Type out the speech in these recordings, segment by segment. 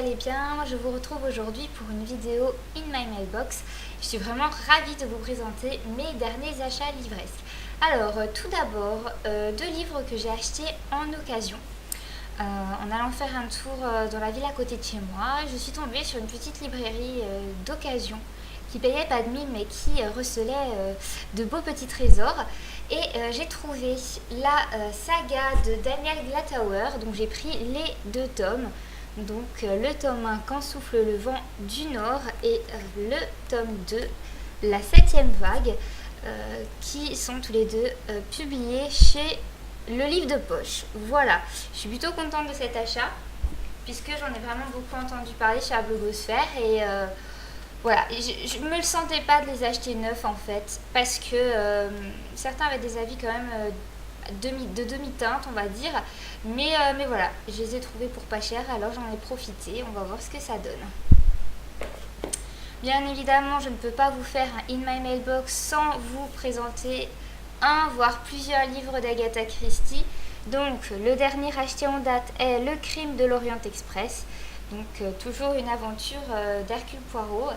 allez bien. Je vous retrouve aujourd'hui pour une vidéo In My Mailbox. Je suis vraiment ravie de vous présenter mes derniers achats livresques. Alors, tout d'abord, deux livres que j'ai achetés en occasion. En allant faire un tour dans la ville à côté de chez moi, je suis tombée sur une petite librairie d'occasion qui payait pas de mine mais qui recelait de beaux petits trésors. Et j'ai trouvé la saga de Daniel Glatauer, donc j'ai pris les deux tomes. Donc le tome 1, Quand souffle le vent du Nord, et le tome 2, La 7e vague, qui sont tous les deux publiés chez Le Livre de Poche. Voilà, je suis plutôt contente de cet achat, puisque j'en ai vraiment beaucoup entendu parler chez la blogosphère, et voilà, je me le sentais pas de les acheter neufs en fait, parce que certains avaient des avis quand même de demi-teinte, on va dire, mais voilà, je les ai trouvés pour pas cher, alors j'en ai profité, on va voir ce que ça donne. Bien évidemment, je ne peux pas vous faire un In My Mailbox sans vous présenter un, voire plusieurs livres d'Agatha Christie. Donc, le dernier acheté en date est Le Crime de l'Orient Express. Donc, toujours une aventure d'Hercule Poirot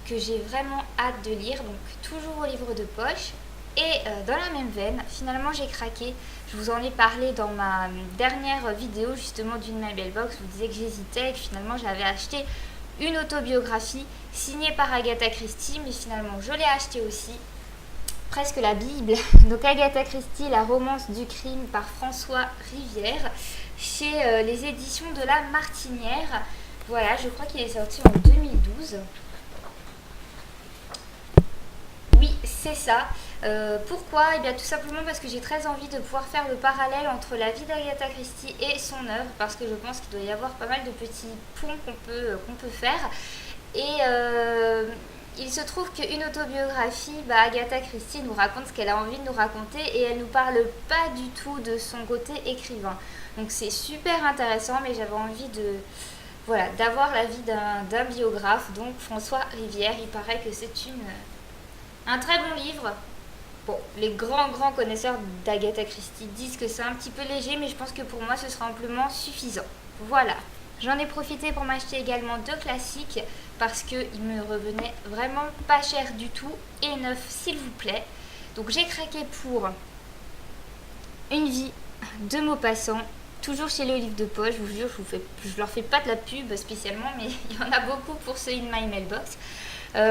que j'ai vraiment hâte de lire. Donc, toujours au livre de poche. Et dans la même veine, finalement, j'ai craqué. Je vous en ai parlé dans ma dernière vidéo, justement, d'une My Mailbox. Je vous disais que j'hésitais et que finalement, j'avais acheté une autobiographie signée par Agatha Christie. Mais finalement, je l'ai achetée aussi. Presque la Bible. Donc, Agatha Christie, La romance du crime par François Rivière, chez les éditions de La Martinière. Voilà, je crois qu'il est sorti en 2012. Oui, c'est ça. Pourquoi ? Eh bien, tout simplement parce que j'ai très envie de pouvoir faire le parallèle entre la vie d'Agatha Christie et son œuvre, parce que je pense qu'il doit y avoir pas mal de petits ponts qu'on peut faire. Et il se trouve qu'une autobiographie, Agatha Christie nous raconte ce qu'elle a envie de nous raconter et elle nous parle pas du tout de son côté écrivain. Donc c'est super intéressant, mais j'avais envie d'avoir l'avis d'un biographe, donc François Rivière. Il paraît que c'est un très bon livre. Bon, les grands connaisseurs d'Agatha Christie disent que c'est un petit peu léger, mais je pense que pour moi ce sera amplement suffisant. Voilà. J'en ai profité pour m'acheter également deux classiques parce qu'ils me revenaient vraiment pas cher du tout et neuf s'il vous plaît. Donc j'ai craqué pour Une vie de Maupassant, toujours chez Le Livre de Poche. Je vous jure, je leur fais pas de la pub spécialement, mais il y en a beaucoup pour ce In My Mailbox.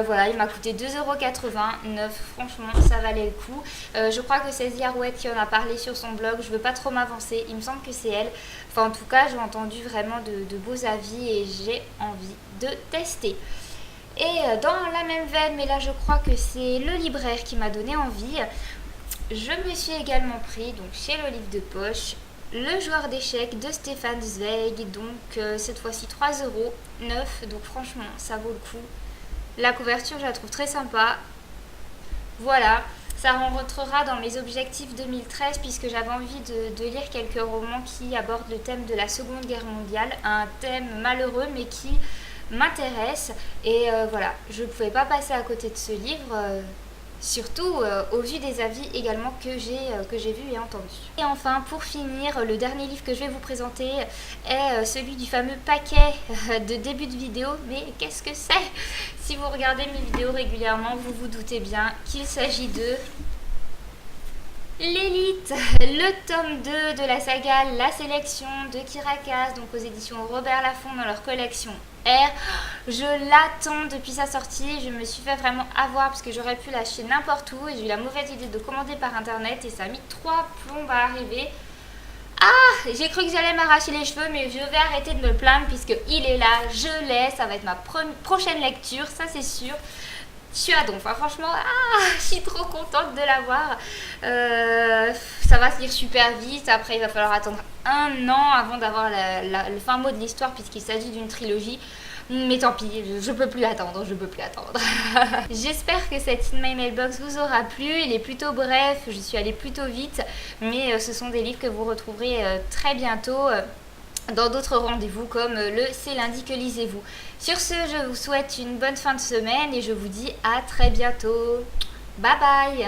Voilà, il m'a coûté 2,89€. Franchement, ça valait le coup. Je crois que c'est Ziarouette qui en a parlé sur son blog. Je veux pas trop m'avancer. Il me semble que c'est elle. Enfin, en tout cas, j'ai entendu vraiment de beaux avis et j'ai envie de tester. Et dans la même veine, mais là, je crois que c'est le libraire qui m'a donné envie. Je me suis également pris, donc chez Le Livre de Poche, Le joueur d'échecs de Stefan Zweig. Donc, cette fois-ci 3,09€. Donc, franchement, ça vaut le coup. La couverture, je la trouve très sympa. Voilà, ça rentrera dans mes objectifs 2013 puisque j'avais envie de lire quelques romans qui abordent le thème de la Seconde Guerre mondiale. Un thème malheureux mais qui m'intéresse. Et voilà, je ne pouvais pas passer à côté de ce livre. Surtout au vu des avis également que j'ai vus et entendus. Et enfin, pour finir, le dernier livre que je vais vous présenter est celui du fameux paquet de début de vidéo. Mais qu'est-ce que c'est ? Si vous regardez mes vidéos régulièrement, vous vous doutez bien qu'il s'agit de L'Élite, le tome 2 de la saga La Sélection de Kirakas, donc aux éditions Robert Laffont dans leur collection R. Je l'attends depuis sa sortie, je me suis fait vraiment avoir parce que j'aurais pu l'acheter n'importe où et j'ai eu la mauvaise idée de commander par internet et ça a mis 3 plombs à arriver. Ah, j'ai cru que j'allais m'arracher les cheveux, mais je vais arrêter de me plaindre puisque il est là, je l'ai, ça va être ma prochaine lecture, ça c'est sûr. Je suis à donf, enfin, franchement, je suis trop contente de l'avoir. Ça va se lire super vite. Après, il va falloir attendre 1 an avant d'avoir le fin mot de l'histoire puisqu'il s'agit d'une trilogie. Mais tant pis, je peux plus attendre, J'espère que cette In My Mailbox vous aura plu. Il est plutôt bref, je suis allée plutôt vite. Mais ce sont des livres que vous retrouverez très bientôt. Dans d'autres rendez-vous comme le C'est lundi que lisez-vous. Sur ce, je vous souhaite une bonne fin de semaine et je vous dis à très bientôt. Bye bye.